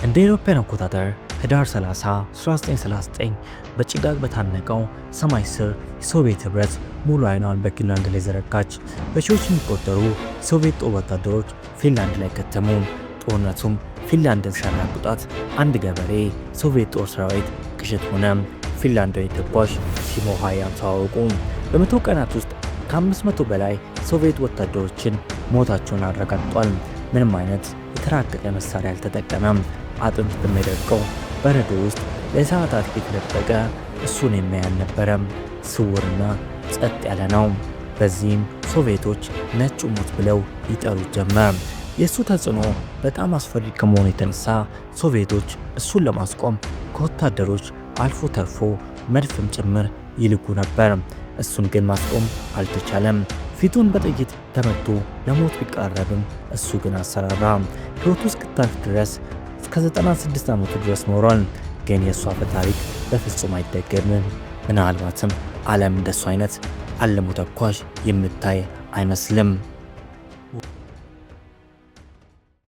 እንደ አውሮፓውያን አቆጣጠር ህዳር 30 1939 በጭጋግ በታነቀው ሰማይ ስር የሶቪየት ህብረት ሙሉ አይኗን በፊንላንድ ላይ ዘረጋች። በሺዎች የሚቆጠሩ የሶቪየት ጦር ወታደሮች ፊንላንድ ላይ ከተሙ። ጦርነቱም ፊንላንድን ሲያናውጣት አንድ ገበሬ ሶቪየት ጦር ሰራዊት ቅዠት ሆነ። ፊንላንዳዊ ተኳሽ ቲሞ ሃያን ተዋወቁ። በመቶ ቀናት ውስጥ ከ500 በላይ ሶቪየት ወታደሮችን ሞታቸውን አረጋግጧል። ምንም አይነት የተራቀቀ መሳሪያ አልተጠቀመም። አጥንት በሚደርቀው በረዶ ውስጥ ለሰዓታት የተደበቀ እሱን የሚያይ አልነበረም። ስውርና ጸጥ ያለ ነው። በዚህም ሶቪየቶች ነጩ ሞት ብለው ይጠሩት ጀመር። የእሱ ተጽዕኖ በጣም አስፈሪ ከመሆኑ የተነሳ ሶቪየቶች እሱን ለማስቆም ከወታደሮች አልፎ ተርፎ መድፍም ጭምር ይልኩ ነበር። እሱን ግን ማስቆም አልተቻለም። ፊቱን በጥይት ተመቶ ለሞት ቢቃረብም እሱ ግን አሰራራ። ሕይወቱ እስክታልፍ ድረስ እስከ 96 ዓመቱ ድረስ ኖሯል። ግን የእሱ አፈ ታሪክ በፍጹም አይደገምም። ምናልባትም ዓለም እንደሱ አይነት አለሙ ተኳሽ የምታይ አይመስልም።